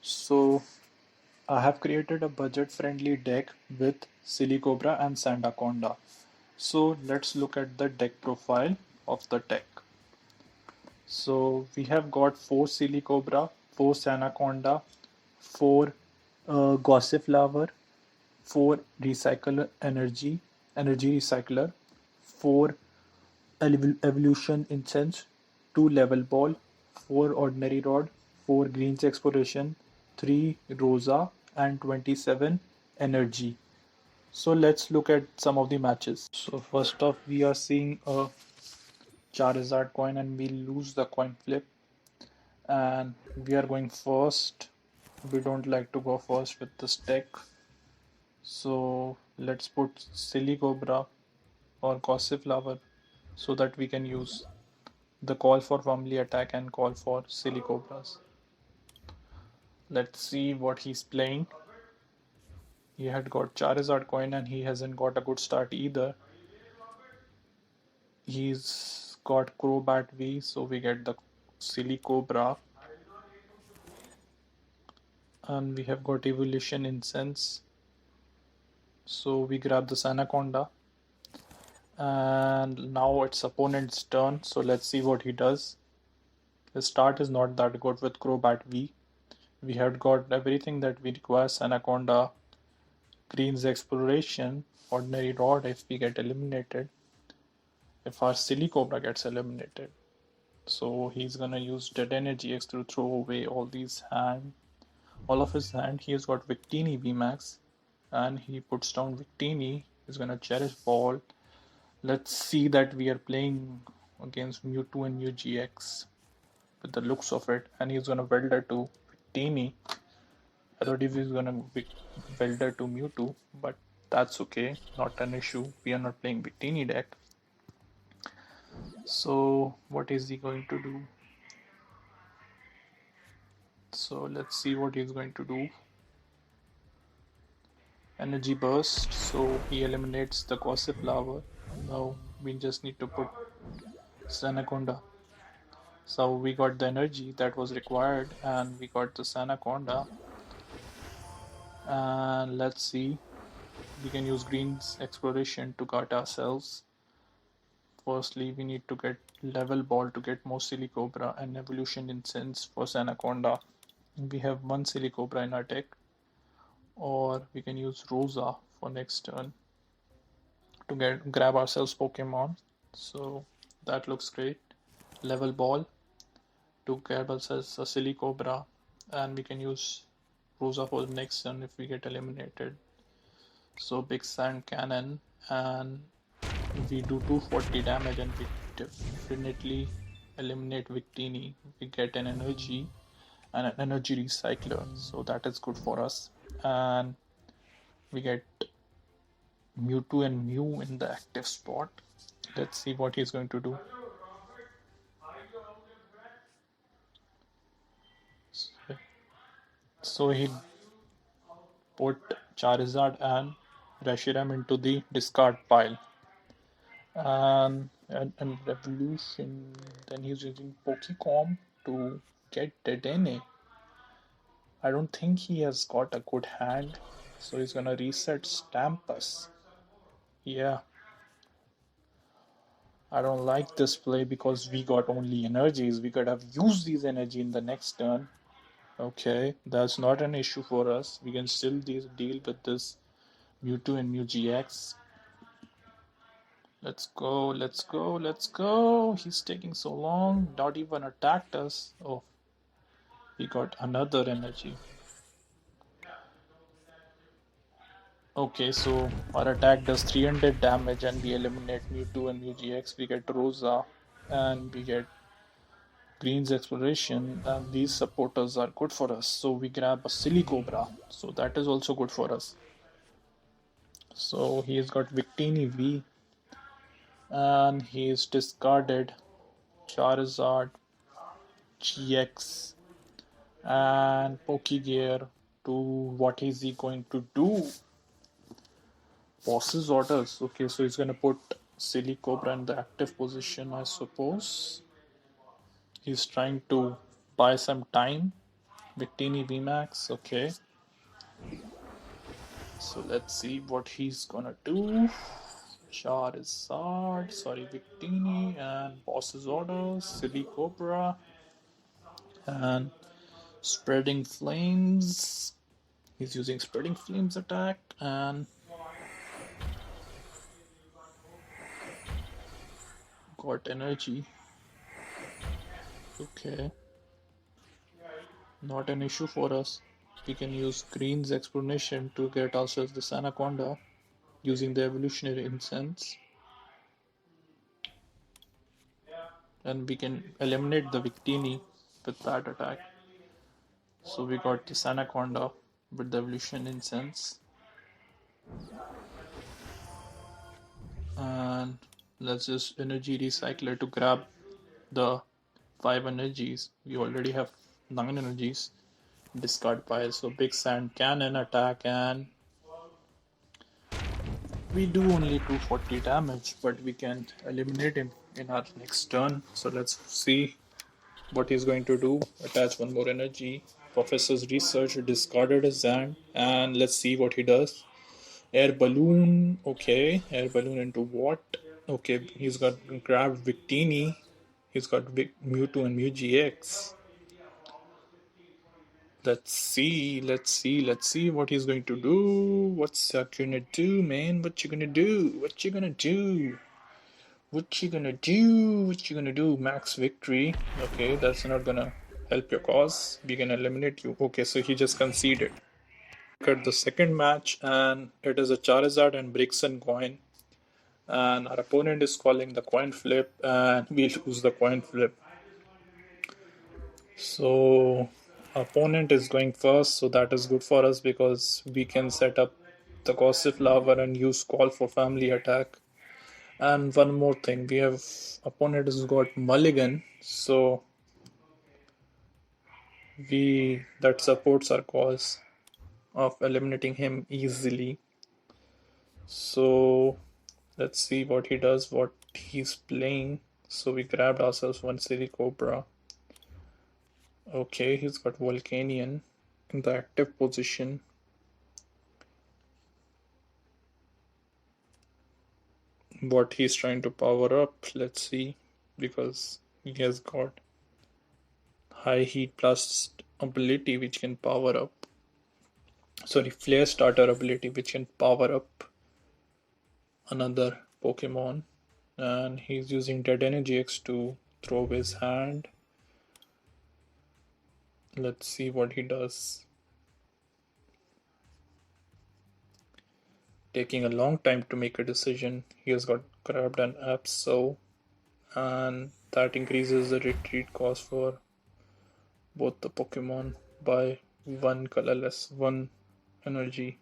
So I have created a budget-friendly deck with Silicobra and Sandaconda. So let's look at the deck profile of the deck. So we have got 4 Silicobra, 4 Sanaconda, 4 Gossiflower, 4 Recycler Energy Recycler, 4 Evolution Incense, 2 Level Ball, 4 Ordinary Rod, 4 Greens Exploration, 3 Rosa, and 27 Energy. So let's look at some of the matches. So first off, we are seeing a Charizard coin and we lose the coin flip. And we are going first. We don't like to go first with this deck. So let's put Silly Cobra or Gossiflower so that we can use the call for family attack and call for Silly Cobras. Let's see what he's playing. He had got Charizard coin and he hasn't got a good start either. He's got Crobat V, so we get the Silly Cobra. And we have got Evolution Incense. So we grab the Sandaconda. And now it's opponent's turn, so let's see what he does. His start is not that good with Crobat V. We have got everything that we require: Anaconda, Green's Exploration, Ordinary Rod if we get eliminated, if our Silly Cobra gets eliminated. So he's gonna use Dead Energy X to throw away all of his hand. He has got Victini VMAX, and he puts down Victini. He's gonna Cherish Ball. Let's see that we are playing against Mewtwo and Mew GX with the looks of it, and he's gonna Welder to Victini. I thought he was gonna Welder to Mewtwo, but that's okay, not an issue. We are not playing Victini deck. So what is he going to do? So let's see what he's going to do. Energy Burst, so he eliminates the Gossiflower. Now we just need to put Sandaconda. So we got the energy that was required and we got the Sandaconda. And let's see, we can use Green's Exploration to guard ourselves. Firstly, we need to get Level Ball to get more Silly Cobra and Evolution Incense for Sandaconda. We have one Silly Cobra in our deck, or we can use Rosa for next turn to grab ourselves Pokemon. So that looks great. Level Ball to grab ourselves a Silly Cobra, and we can use Rosa for the next turn if we get eliminated. So Big Sand Cannon, and we do 240 damage and we definitely eliminate Victini. We get an energy and an energy recycler, so that is good for us. And we get Mewtwo and Mew in the active spot. Let's see what he's going to do. So he put Charizard and Reshiram into the discard pile. And Revolution, then he's using Pokecom to get Dedenne. I don't think he has got a good hand, so he's gonna reset Stampus. Yeah, I don't like this play because we got only energies. We could have used these energy in the next turn. Okay, that's not an issue for us. We can still deal with this Mewtwo and Mew GX. Let's go, let's go, let's go. He's taking so long, not even attacked us. Oh, he got another energy. Okay, so our attack does 300 damage and we eliminate Mewtwo and Mew GX. We get Rosa and we get Green's Exploration, and these supporters are good for us. So we grab a Silly Cobra, so that is also good for us. So he's got Victini V, and he's discarded Charizard GX and Pokegear. To what is he going to do? Boss's orders. Okay, so he's gonna put Silly Cobra in the active position, I suppose. He's trying to buy some time Victini VMAX, okay. So let's see what he's gonna do. Charizard, sorry, Victini, and Boss's Orders, Silly Cobra, and Spreading Flames. He's using Spreading Flames attack, and got energy. Okay, not an issue for us. We can use Green's explanation to get ourselves the Sandaconda using the evolutionary incense, and we can eliminate the Victini with that attack. So we got the Sandaconda with the evolution incense, and let's just energy recycler to grab the 5 energies. We already have 9 energies. Discard pile. So big sand cannon attack, and we do only 240 damage, but we can eliminate him in our next turn. So let's see what he's going to do. Attach one more energy. Professor's research discarded his hand, and let's see what he does. Air balloon. Okay, air balloon into what? Okay, he's got grabbed Victini. He's got Mewtwo and Mew GX. Let's see what he's going to do. What's that gonna do, man? What you gonna do? What you gonna do? What you gonna do? What you gonna do? Max victory. Okay, that's not gonna help your cause. We can eliminate you. Okay, so he just conceded. At the second match, and it is a Charizard and Brixen coin. And our opponent is calling the coin flip, and we lose the coin flip. So opponent is going first, so that is good for us because we can set up the Cauliflower and use Call for Family attack. And one more thing, we have opponent has got Mulligan, so we that supports our cause of eliminating him easily. So let's see what he does, what he's playing. So we grabbed ourselves one Silly Cobra. Okay, he's got Volcanion in the active position. What he's trying to power up, let's see, because he has got high heat blast ability which can power up, sorry, flare starter ability which can power up another Pokemon, and he's using Dead Energy X to throw his hand. Let's see what he does. Taking a long time to make a decision. He has got grabbed an Absol, and that increases the retreat cost for both the Pokemon by one colorless, one energy.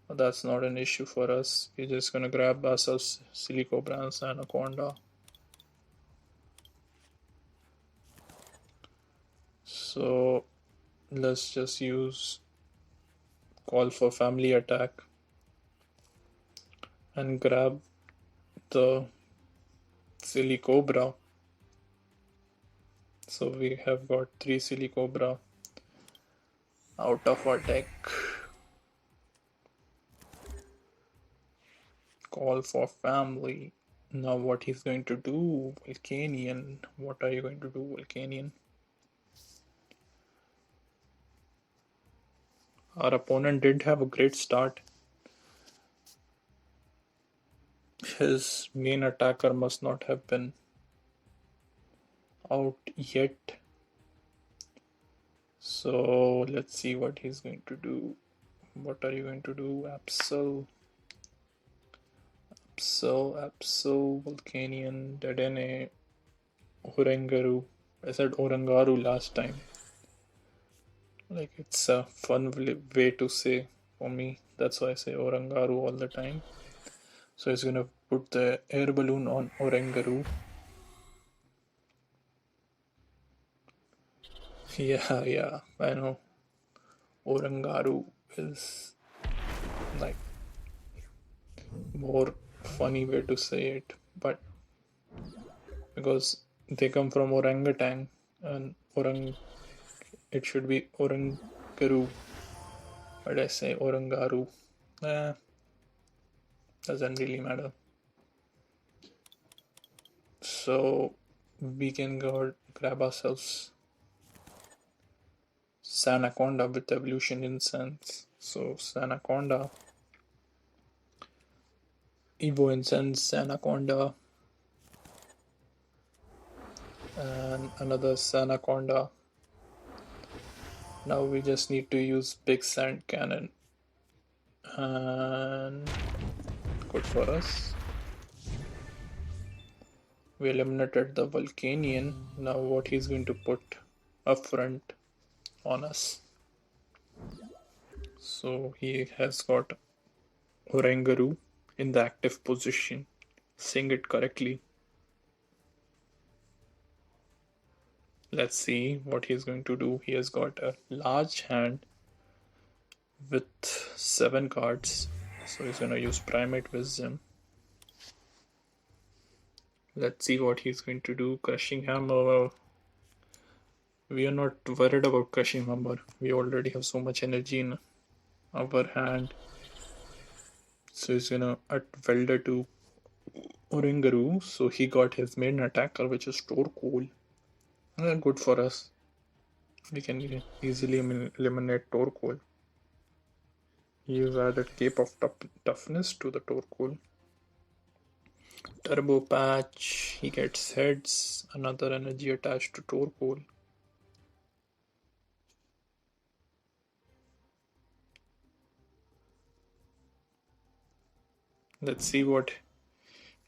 But that's not an issue for us. We're just gonna grab ourselves Silicobra and Sandaconda. So let's just use Call for Family attack and grab the Silicobra. So we have got 3 Silicobra out of our deck. Call for Family. Now what he's going to do, Volcanion. What are you going to do, Volcanion? Our opponent did have a great start. His main attacker must not have been out yet. So let's see what he's going to do. What are you going to do? Absol, Volcanion, Dedenne, Orangaru. I said Orangaru last time. Like, it's a fun way to say for me. That's why I say Orangaru all the time. So he's gonna put the air balloon on Orangaru. Yeah, I know. Orangaru is like more funny way to say it, but because they come from orangutan, and It should be Orangaru. Why did I say Orangaru? Eh, doesn't really matter. So we can go grab ourselves Sandaconda with evolution incense. So Sandaconda, Evo incense, Sandaconda, and another Sandaconda. Now we just need to use big sand cannon, and good for us. We eliminated the Vulcanian. Now what he's going to put up front on us. So he has got Orangaru in the active position. Saying it correctly. Let's see what he's going to do. He has got a large hand with 7 cards. So he's going to use Primate Wisdom. Let's see what he's going to do. Crushing Hammer. We are not worried about Crushing Hammer. We already have so much energy in our hand. So he's going to add Welder to Orangaru. So he got his main attacker, which is Torkoal. Good for us. We can easily eliminate Torkoal. He's added Cape of Toughness to the Torkoal. Turbo Patch, he gets heads, another energy attached to Torkoal. Let's see what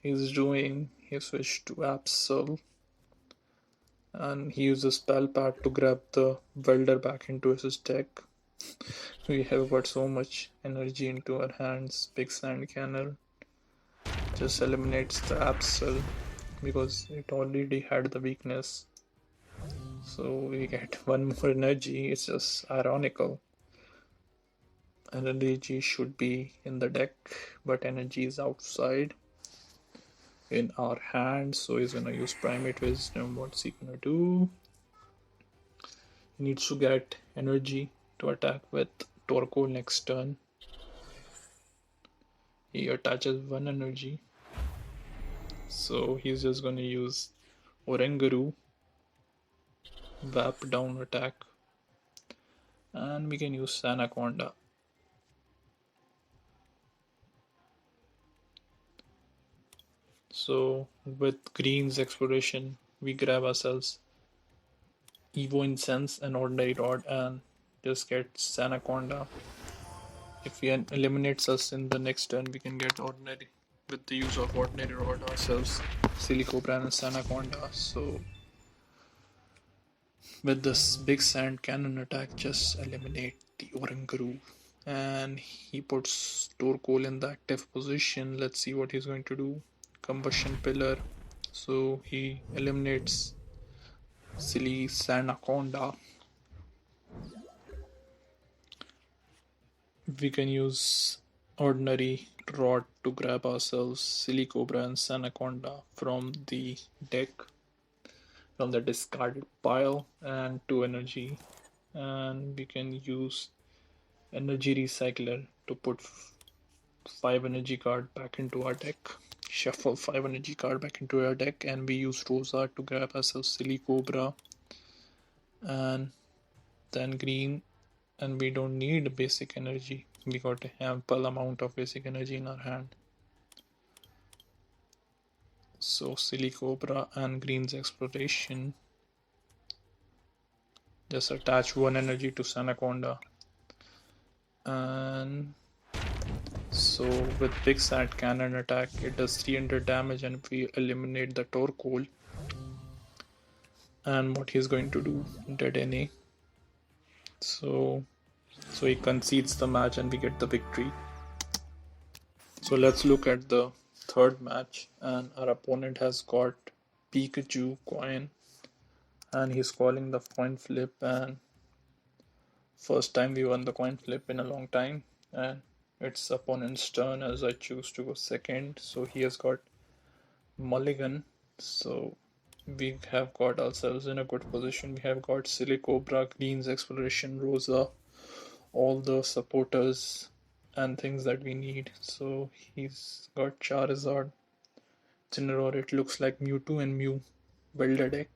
he's doing. He switched to Absol and he uses Spell Pad to grab the Welder back into his deck. We have got so much energy into our hands. Big Sand Cannon just eliminates the Absol because it already had the weakness. So we get one more energy. It's just ironical. Energy should be in the deck, but energy is outside in our hand. So he's gonna use Primate Wisdom. What's he gonna do? He needs to get energy to attack with Torkoal next turn. He attaches 1 energy. So he's just gonna use Orangaru, Wrap down attack, and we can use Sandaconda. So with Green's exploration, we grab ourselves Evo Incense and Ordinary Rod and just get Sandaconda. If he eliminates us in the next turn, we can get Ordinary with the use of Ordinary Rod ourselves, Silicobra and Sandaconda. So with this big sand cannon attack, just eliminate the Orangaru. And he puts Torkoal in the active position. Let's see what he's going to do. Combustion Pillar. So he eliminates Silly Sandaconda. We can use Ordinary Rod to grab ourselves Silicobra and Sandaconda from the deck, from the discarded pile, and 2 energy. And we can use Energy Recycler to put 5 energy card back into our deck. Shuffle 5 energy card back into our deck, and we use Rosa to grab ourselves Silicobra and then green, and we don't need basic energy. We got an ample amount of basic energy in our hand. So Silicobra and green's exploration. Just attach 1 energy to Sandaconda. And so with big sand cannon attack, it does 300 damage and we eliminate the Torkoal. And what he's going to do, dead NA. So he concedes the match and we get the victory. So let's look at the third match, and our opponent has got Pikachu coin and he's calling the coin flip, and first time we won the coin flip in a long time, and it's opponent's turn as I choose to go second. So he has got mulligan, so we have got ourselves in a good position. We have got Silicobra, Green's Exploration, Rosa, all the supporters and things that we need. So he's got Charizard, Incineroar. It looks like Mewtwo and Mew. Build a deck.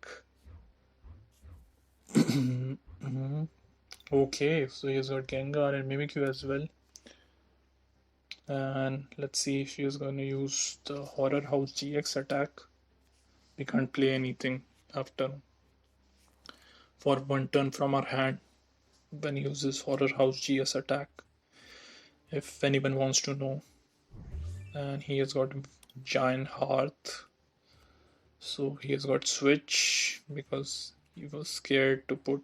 Okay, so he's got Gengar and Mimikyu as well. And let's see if he's going to use the Horror House GX attack. We can't play anything after for one turn from our hand when he uses Horror House GS attack. If anyone wants to know. And he has got Giant Hearth. So he has got Switch because he was scared to put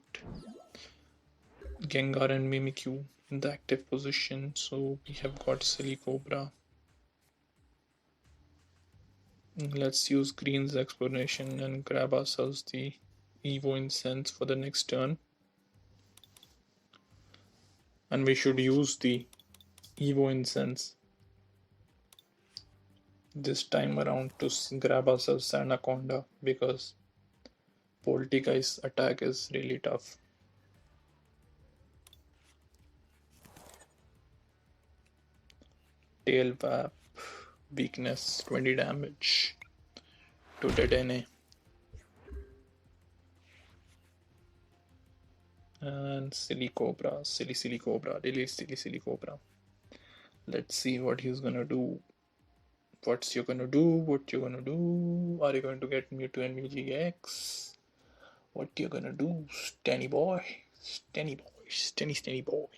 Gengar and Mimikyu in the active position. So we have got Silicobra. Let's use Green's Exploration and grab ourselves the Evo Incense for the next turn. And we should use the Evo Incense this time around to grab ourselves Sandaconda because Poltergeist's attack is really tough. Tail Wrap, weakness, 20 damage to Dedenne. And silly Cobra, silly Cobra, really silly Cobra. Let's see what he's gonna do. What's you gonna do? What you gonna do? Are you going to get Mewtwo and MewGX? What you gonna do? Stenny boy, Stenny boy, Stenny boy,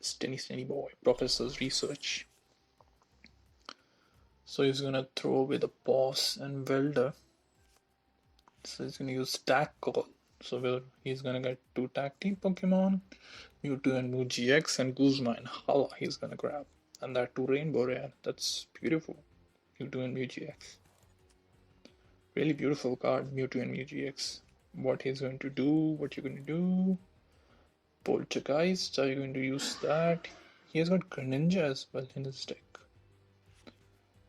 Stenny boy. Professor's research. So he's gonna throw away the boss and welder. So he's gonna use Stack Call. So he's gonna get 2 tag team Pokemon, Mewtwo and MewGX, and Guzma and Hala he's gonna grab. And that 2 Rainbow Rare. That's beautiful. Mewtwo and MewGX. Really beautiful card, Mewtwo and MewGX. What he's going to do, what you're going to do. Poltergeist, are you going to use that? He has got Greninja as well in his deck.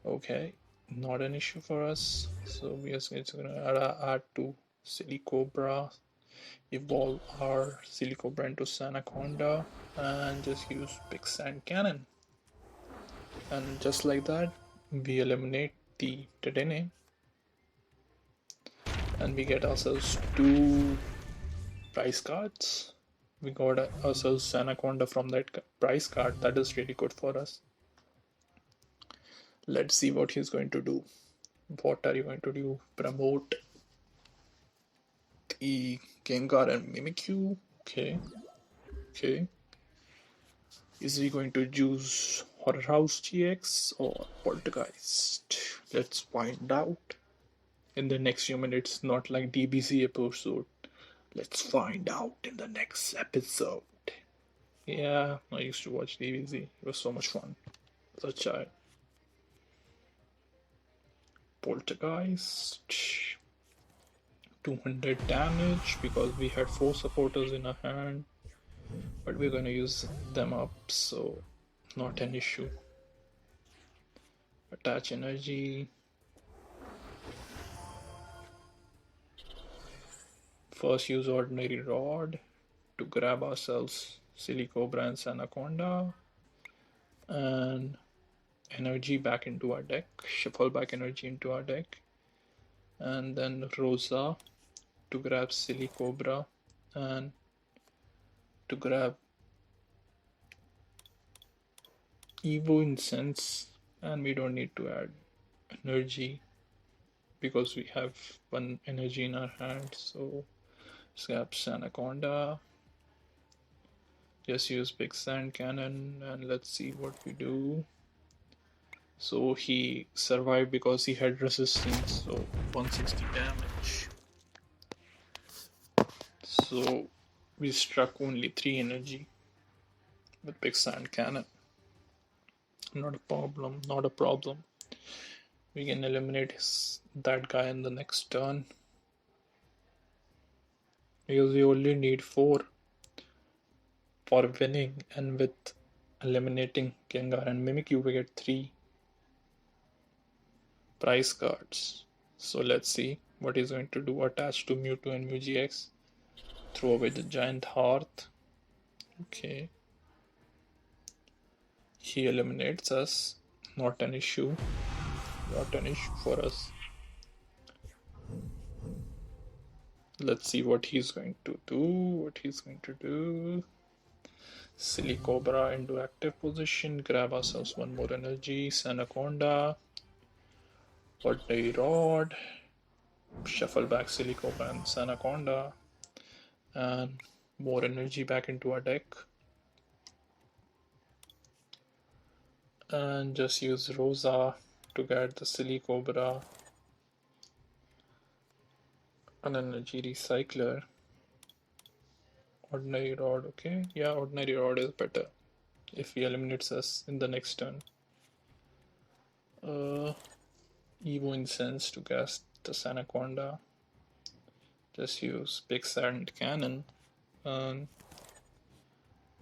Okay, not an issue for us. So we are going to add to Silicobra, evolve our Silicobra into Sandaconda, and just use Big Sand Cannon. And just like that, we eliminate the Dedenne. And we get ourselves 2 prize cards. We got ourselves Sandaconda from that prize card. That is really good for us. Let's see what he's going to do. What are you going to do? Promote the Gengar and Mimikyu. Okay. Is he going to use Horror House GX or Poltergeist? Let's find out in the next few minutes, not like DBC episode. Let's find out in the next episode. Yeah, I used to watch DBZ. It was so much fun as a child. Poltergeist. 200 damage because we had 4 supporters in our hand. But we're gonna use them up, so not an issue. Attach energy. First use ordinary rod to grab ourselves Silicobra and Sandaconda, and energy back into our deck, shuffle back energy into our deck, and then Rosa to grab Silicobra and to grab Evo Incense, and we don't need to add energy because we have 1 energy in our hand. So grab Sandaconda, just use Big Sand Cannon, and let's see what we do. So he survived because he had resistance, so 160 damage. So we struck only 3 energy with Big Sand Cannon. Not a problem, not a problem. We can eliminate that guy in the next turn because we only need 4 for winning, and with eliminating Gengar and Mimikyu we get 3 prize cards. So let's see what he's going to do, attach to Mewtwo and Mew throw away the giant hearth. Okay, he eliminates us, not an issue, not an issue for us. Let's see what he's going to do. Silly Cobra into active position, grab ourselves one more energy, Sandaconda, Ordinary Rod, shuffle back Silly Cobra and Sandaconda, and more energy back into our deck. And just use Rosa to get the Silly Cobra, an energy recycler. Ordinary Rod, okay? Yeah, Ordinary Rod is better if he eliminates us in the next turn. Evo Incense to cast the Sandaconda. Just use Big Sand Cannon, and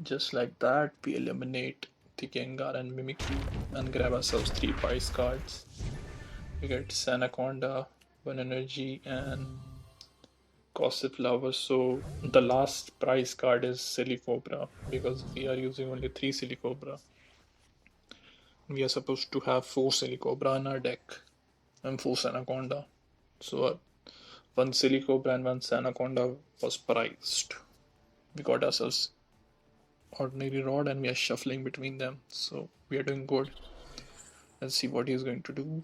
just like that, we eliminate the Gengar and Mimikyu and grab ourselves 3 prize cards. We get Sandaconda, 1 energy, and Gossip Flower. So the last prize card is Silly Cobra because we are using only 3 Silly Cobra. We are supposed to have 4 Silly Cobra in our deck and 4 Sandaconda. So 1 Silly Cobra and 1 Sandaconda was prized. We got ourselves Ordinary Rod and we are shuffling between them. So we are doing good. Let's see what he's going to do.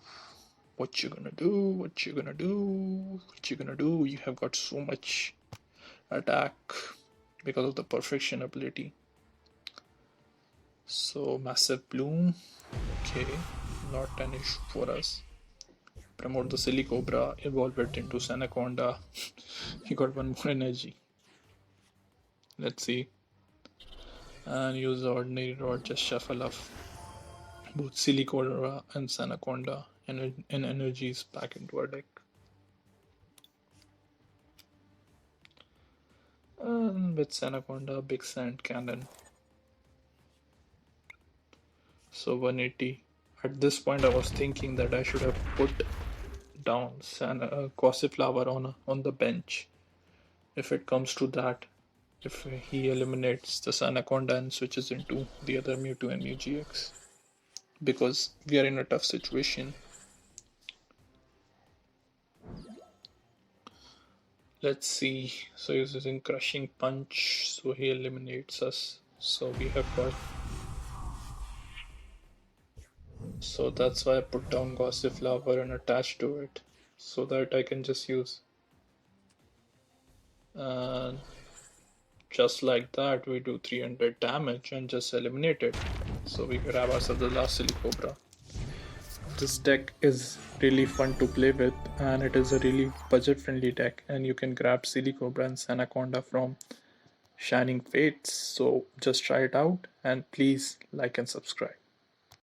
What you gonna do? What you gonna do? What you gonna do? You have got so much attack because of the perfection ability. So massive bloom. Okay, not an issue for us. Promote the Silly Cobra, evolve it into Sandaconda. He got 1 more energy. Let's see. And use the Ordinary Rod, just shuffle off both Silly Cobra and Sandaconda and energies back into our deck. And with Sandaconda, Big Sand Cannon. So 180. At this point, I was thinking that I should have put down Cauliflower on the bench. If it comes to that, if he eliminates the Sandaconda and switches into the other Mewtwo and Mew because we are in a tough situation. Let's see. So he's using Crushing Punch, so he eliminates us. So we have got. So that's why I put down Gossiflower and attached to it, so that I can just use. And just like that, we do 300 damage and just eliminate it. So we grab ourselves the last Silly Cobra. This deck is really fun to play with, and it is a really budget friendly deck, and you can grab Silly Cobra and Sandaconda from Shining Fates. So just try it out and please like and subscribe.